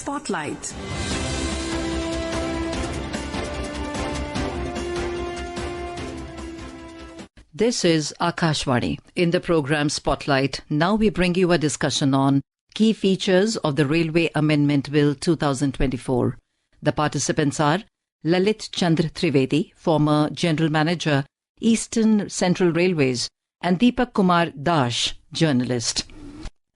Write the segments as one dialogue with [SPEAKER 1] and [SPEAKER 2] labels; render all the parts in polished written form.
[SPEAKER 1] Spotlight.
[SPEAKER 2] This is Akashvani. In the program Spotlight, now we bring you a discussion on key features of the Railway Amendment Bill 2024. The participants are Lalit Chandra Trivedi, former General Manager, Eastern Central Railways, and Dipak Kumar Dash, journalist.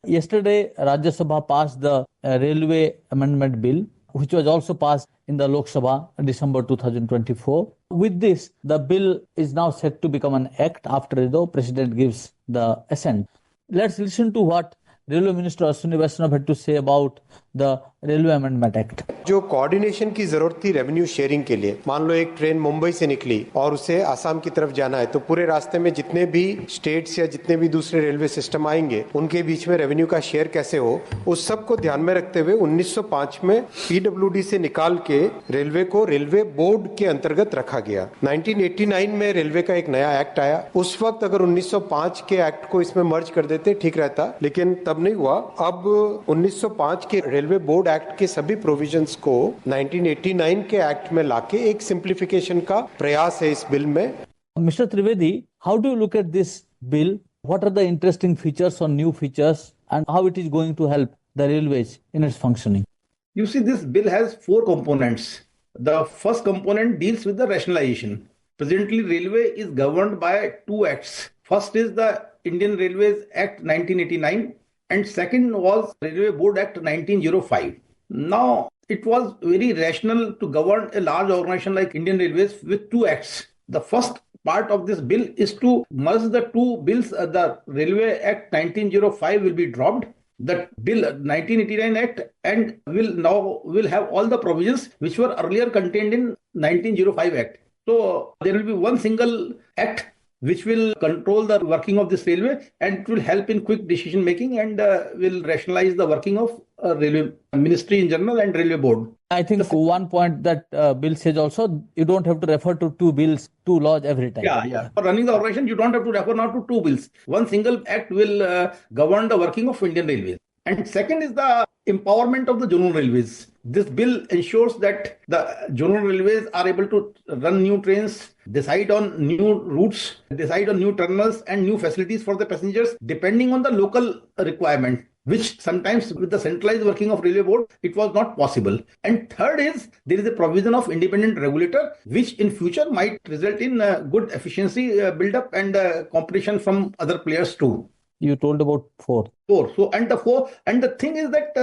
[SPEAKER 3] Yesterday, Rajya Sabha passed the Railway Amendment Bill, which was also passed in the Lok Sabha in December 2024. With this, the bill is now set to become an act after the President gives the assent. Let's listen to what Railway Minister Ashwini Vaishnav had to say about the Railway Amendment Act.
[SPEAKER 4] जो coordination की जरूरत थी revenue sharing के लिए, मान लो एक train Mumbai से निकली और उसे आसाम की तरफ जाना है, तो पूरे रास्ते में जितने भी स्टेट्स या जितने भी दूसरे रेलवे सिस्टम आएंगे उनके बीच में रेवेन्यू का शेयर कैसे हो, उस सब को ध्यान में रखते हुए 1905 में पीडब्ल्यूडी से निकाल के रेलवे को रेलवे बोर्ड के अंतर्गत रखा गया। 1989 में रेलवे का एक नया एक्ट आया। उस वक्त अगर 1905 के एक्ट को इसमें मर्ज कर देते ठीक रहता, लेकिन तब नहीं हुआ। अब 1905 के रेलवे बोर्ड एक्ट के सभी प्रोविजंस को 1989 के एक्ट में लाके एक सिंप्लीफिकेशन का प्रयास है इस बिल में।
[SPEAKER 3] Mr. Trivedi, how do you look at this bill? What are the interesting features or new features and how it is going to help the railways in its functioning?
[SPEAKER 5] You see, this bill has 4 components. The first component deals with the rationalization. Presently, railway is governed by 2 acts. First is the Indian Railways Act 1989 and second was Railway Board Act 1905. Now, it was very rational to govern a large organization like Indian Railways with 2 acts. The first part of this bill is to merge the 2 bills. The Railway Act 1905 will be dropped. The bill 1989 Act and will have all the provisions which were earlier contained in 1905 Act. So there will be one single act which will control the working of this railway and it will help in quick decision making and will rationalize the working of railway ministry in general and railway board.
[SPEAKER 3] I think one point that bill says also, you don't have to refer to 2 bills, 2 laws every time.
[SPEAKER 5] Yeah. For running the organization, you don't have to refer now to 2 bills. One single act will govern the working of Indian Railways. And second is the empowerment of the zonal railways. This bill ensures that the zonal railways are able to run new trains, decide on new routes, decide on new terminals and new facilities for the passengers depending on the local requirement, which sometimes with the centralized working of railway board, it was not possible. And third is there is a provision of independent regulator, which in future might result in good efficiency build-up and competition from other players too.
[SPEAKER 3] You told about 4.
[SPEAKER 5] So the thing is that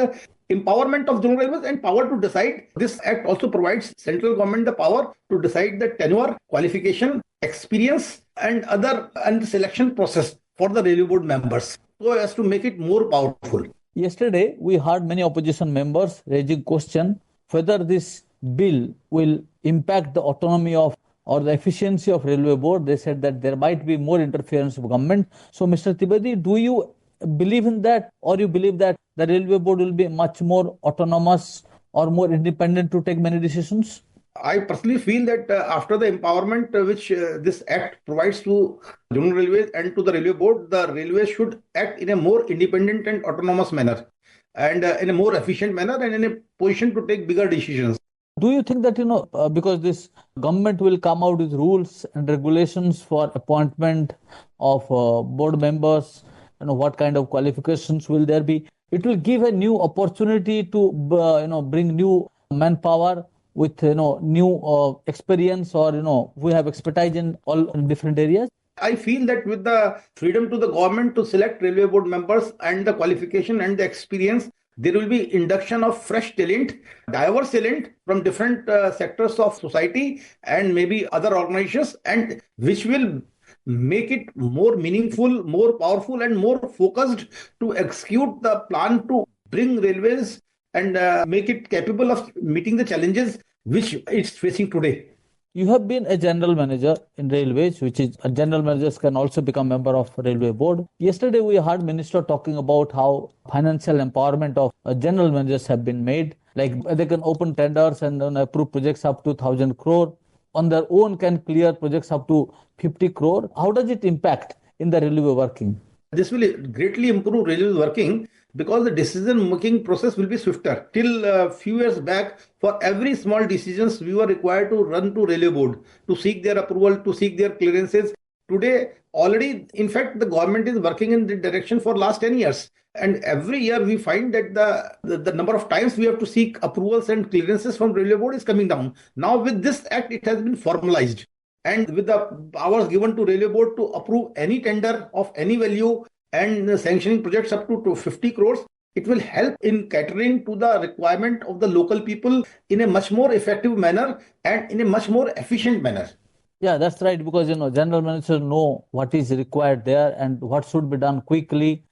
[SPEAKER 5] empowerment of zonal railways and power to decide. This act also provides central government the power to decide the tenure, qualification, experience and the selection process for the railway board members, so as to make it more powerful.
[SPEAKER 3] Yesterday, we heard many opposition members raising question whether this bill will impact the autonomy of or the efficiency of railway board. They said that there might be more interference of government. So, Mr. Trivedi, do you believe in that, or you believe that the railway board will be much more autonomous or more independent to take many decisions?
[SPEAKER 5] I personally feel that after the empowerment which this act provides to zonal railways and to the railway board, the railways should act in a more independent and autonomous manner and in a more efficient manner and in a position to take bigger decisions.
[SPEAKER 3] Do you think that, because this government will come out with rules and regulations for appointment of board members, what kind of qualifications will there be? It will give a new opportunity to, bring new manpower with, new experience or, we have expertise in all different areas.
[SPEAKER 5] I feel that with the freedom to the government to select railway board members and the qualification and the experience, there will be induction of fresh talent, diverse talent from different sectors of society and maybe other organizations, and which will make it more meaningful, more powerful and more focused to execute the plan to bring railways and make it capable of meeting the challenges which it's facing today.
[SPEAKER 3] You have been a general manager in railways, which is general managers can also become member of railway board. Yesterday, we heard minister talking about how financial empowerment of general managers have been made. Like they can open tenders and approve projects up to 1,000 crore. On their own can clear projects up to 50 crore. How does it impact in the railway working?
[SPEAKER 5] This will greatly improve railway working because the decision making process will be swifter. Till a few years back, for every small decisions, we were required to run to railway board to seek their approval, to seek their clearances. Today, already, in fact, the government is working in the direction for last 10 years. And every year we find that the number of times we have to seek approvals and clearances from railway board is coming down. Now with this act, it has been formalized. And with the powers given to railway board to approve any tender of any value and sanctioning projects up to 50 crores, it will help in catering to the requirement of the local people in a much more effective manner and in a much more efficient manner.
[SPEAKER 3] Yeah, that's right, because general managers know what is required there and what should be done quickly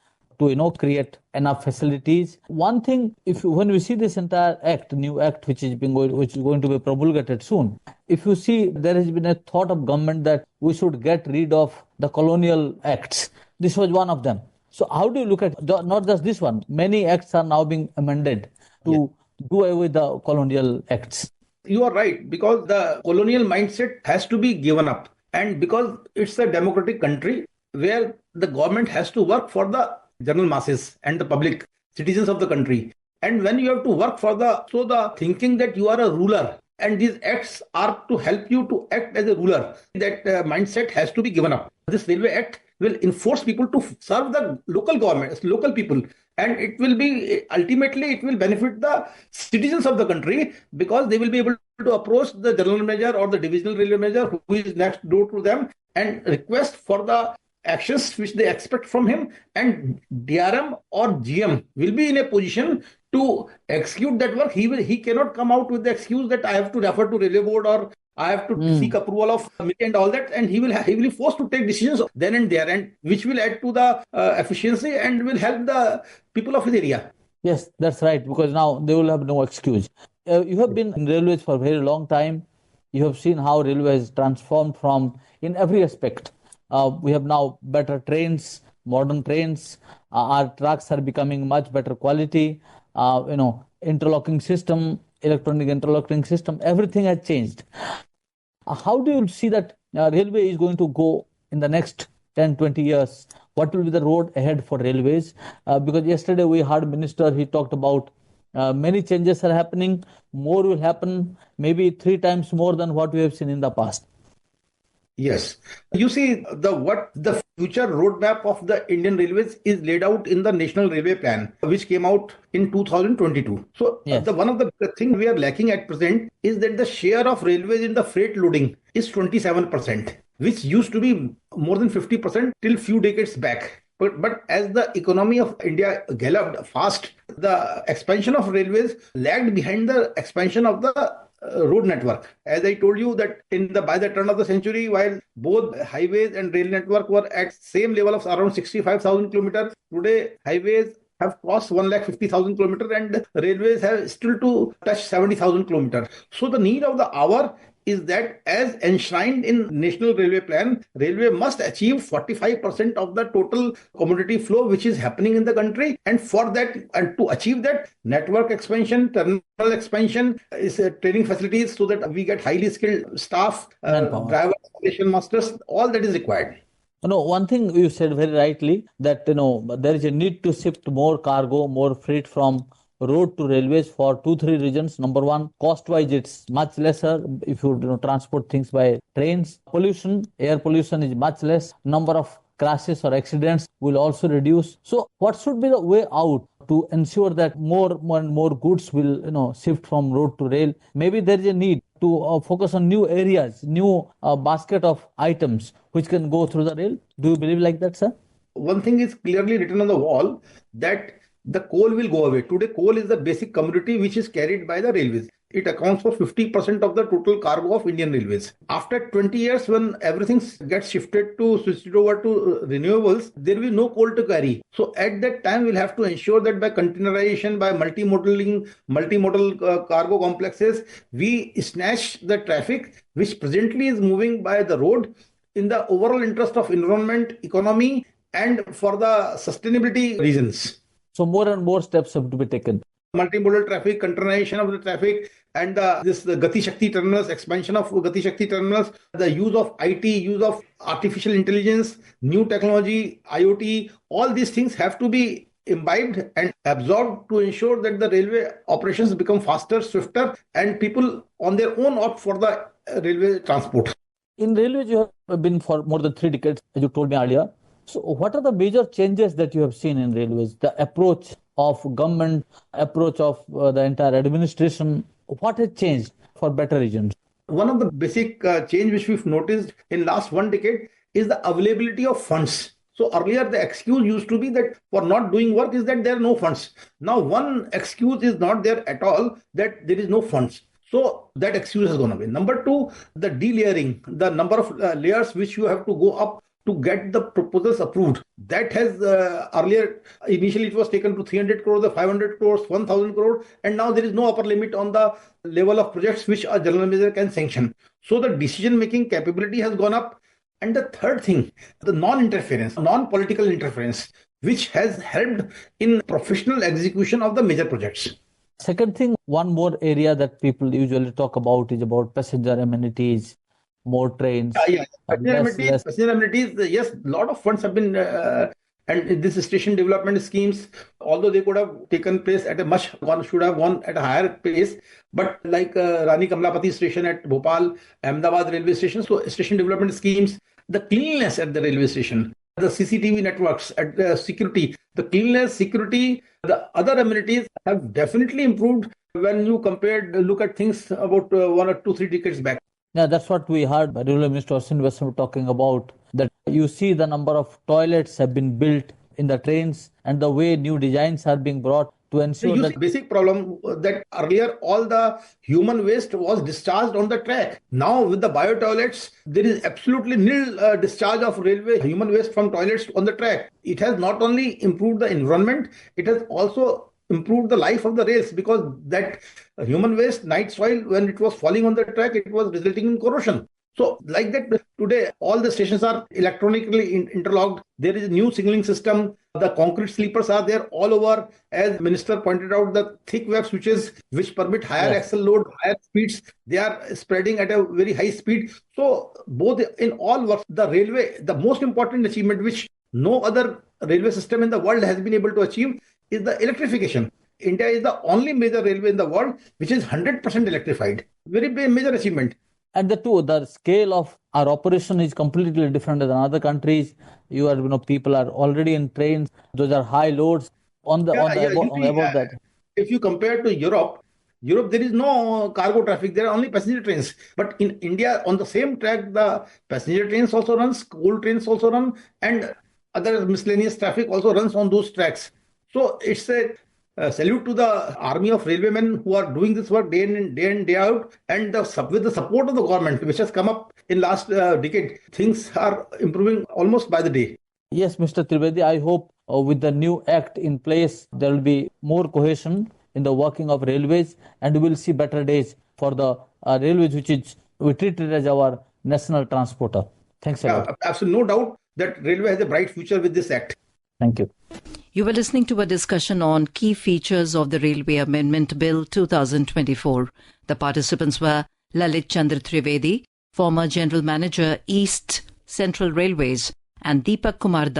[SPEAKER 3] to create enough facilities. One thing, when we see this entire new act which is going to be promulgated soon, if you see, there has been a thought of government that we should get rid of the colonial acts. This was one of them. So how do you look at not just this one? Many acts are now being amended to do away with the colonial acts.
[SPEAKER 5] You are right, because the colonial mindset has to be given up. And because it's a democratic country where the government has to work for the general masses and the public citizens of the country. And when you have to work for the thinking that you are a ruler and these acts are to help you to act as a ruler, that mindset has to be given up. This Railway Act will enforce people to serve the local government, local people. And it will be, ultimately, it will benefit the citizens of the country, because they will be able to approach the general manager or the divisional railway manager who is next door to them and request for the actions which they expect from him, and DRM or GM will be in a position to execute that work. He cannot come out with the excuse that I have to refer to railway board or I have to seek approval of committee and all that, and he will be forced to take decisions then and there, and which will add to the efficiency and will help the people of his area.
[SPEAKER 3] Yes, that's right, because now they will have no excuse. You have been in railways for a very long time. You have seen how railways transformed from in every aspect. We have now better trains, modern trains. Our tracks are becoming much better quality. Interlocking system, electronic interlocking system, everything has changed. How do you see that railway is going to go in the next 10, 20 years? What will be the road ahead for railways? Because yesterday we heard Minister, he talked about many changes are happening. More will happen, maybe 3 times more than what we have seen in the past.
[SPEAKER 5] Yes. You see, the future roadmap of the Indian Railways is laid out in the National Railway Plan, which came out in 2022. So yes, one of the things we are lacking at present is that the share of railways in the freight loading is 27%, which used to be more than 50% till few decades back. But as the economy of India galloped fast, the expansion of railways lagged behind the expansion of the road network. As I told you that by the turn of the century, while both highways and rail network were at same level of around 65,000 kilometers, today highways have crossed 150,000 kilometers and railways have still to touch 70,000 kilometers. So the need of the hour is that, as enshrined in National Railway Plan, railway must achieve 45% of the total commodity flow which is happening in the country. And for that, and to achieve that, network expansion, terminal expansion, is training facilities so that we get highly skilled staff, drivers, station masters, all that is required.
[SPEAKER 3] One thing you said very rightly, that there is a need to shift more cargo, more freight from road to railways for 2-3 reasons. Number one, cost-wise, it's much lesser if you transport things by trains. Pollution, air pollution is much less. Number of crashes or accidents will also reduce. So what should be the way out to ensure that more and more goods will shift from road to rail? Maybe there is a need to focus on new areas, new basket of items which can go through the rail. Do you believe like that, sir?
[SPEAKER 5] One thing is clearly written on the wall, that the coal will go away. Today, coal is the basic commodity which is carried by the railways. It accounts for 50% of the total cargo of Indian Railways. After 20 years, when everything gets switched over to renewables, there will be no coal to carry. So at that time, we'll have to ensure that by containerization, by multimodal cargo complexes, we snatch the traffic which presently is moving by the road in the overall interest of environment, economy, and for the sustainability reasons.
[SPEAKER 3] So more and more steps have to be taken.
[SPEAKER 5] Multimodal traffic, containerization of the traffic, and the Gati Shakti terminals, expansion of Gati Shakti terminals, the use of IT, use of artificial intelligence, new technology, IoT, all these things have to be imbibed and absorbed to ensure that the railway operations become faster, swifter, and people on their own opt for the railway transport.
[SPEAKER 3] In railways, you have been for more than 3 decades, as you told me earlier. So, what are the major changes that you have seen in railways? The approach of government, approach of the entire administration. What has changed for better regions?
[SPEAKER 5] One of the basic change which we've noticed in last 1 decade is the availability of funds. So earlier the excuse used to be that for not doing work is that there are no funds. Now one excuse is not there at all, that there is no funds. So that excuse has gone away. Number two, the delayering, the number of layers which you have to go up to get the proposals approved. That has earlier, initially it was taken to 300 crores, 500 crores, 1000 crores, and now there is no upper limit on the level of projects which a general manager can sanction. So the decision making capability has gone up. And the third thing, the non-interference, non-political interference, which has helped in professional execution of the major projects.
[SPEAKER 3] Second thing, one more area that people usually talk about is about passenger amenities, more trains.
[SPEAKER 5] Passenger amenities, yes, a lot of funds have been, and this station development schemes, although they could have taken place at a much, one should have gone at a higher pace, but like Rani Kamlapati station at Bhopal, Ahmedabad railway station, so station development schemes, the cleanliness at the railway station, the CCTV networks, at the security, the cleanliness, security, the other amenities have definitely improved when you look at things about 1 or 2, 3 decades back.
[SPEAKER 3] Yeah, that's what we heard Railway Minister Srinivas talking about, that you see the number of toilets have been built in the trains and the way new designs are being brought to ensure that...
[SPEAKER 5] Basic problem that earlier all the human waste was discharged on the track. Now with the bio toilets, there is absolutely nil discharge of railway human waste from toilets on the track. It has not only improved the environment, it has also improved the life of the rails, because that human waste, night soil, when it was falling on the track, it was resulting in corrosion. So like that, today all the stations are electronically interlocked. There is a new signaling system. The concrete sleepers are there all over. As Minister pointed out, the thick web switches which permit higher axle load, higher speeds, they are spreading at a very high speed. So both in all works, the railway, the most important achievement which no other railway system in the world has been able to achieve is the electrification. India is the only major railway in the world which is 100% electrified. Very major achievement.
[SPEAKER 3] And the scale of our operation is completely different than other countries. People are already in trains. Those are high loads above that.
[SPEAKER 5] If you compare to Europe, there is no cargo traffic. There are only passenger trains. But in India, on the same track, the passenger trains also runs, coal trains also run, and other miscellaneous traffic also runs on those tracks. So it's a salute to the army of railwaymen who are doing this work day in, day out, and with the support of the government, which has come up in last decade, things are improving almost by the day.
[SPEAKER 3] Yes, Mr. Trivedi, I hope with the new act in place, there will be more cohesion in the working of railways, and we will see better days for the railways, which we treat it as our national transporter. Thanks a lot.
[SPEAKER 5] Absolutely no doubt that railway has a bright future with this act.
[SPEAKER 3] Thank you.
[SPEAKER 2] You were listening to a discussion on key features of the Railway Amendment Bill 2024. The participants were Lalit Chandra Trivedi, former General Manager, East Central Railways, and Dipak Kumar,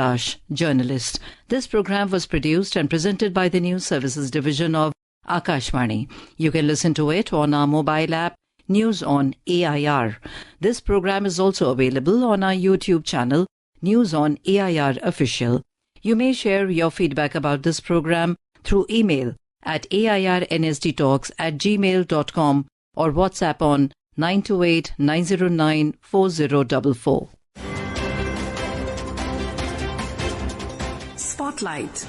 [SPEAKER 2] journalist. This program was produced and presented by the News Services Division of Akashvani. You can listen to it on our mobile app, News on AIR. This program is also available on our YouTube channel, News on AIR Official. You may share your feedback about this program through email at airnsdtalks@gmail.com or WhatsApp on 928-909-4044.
[SPEAKER 1] Spotlight.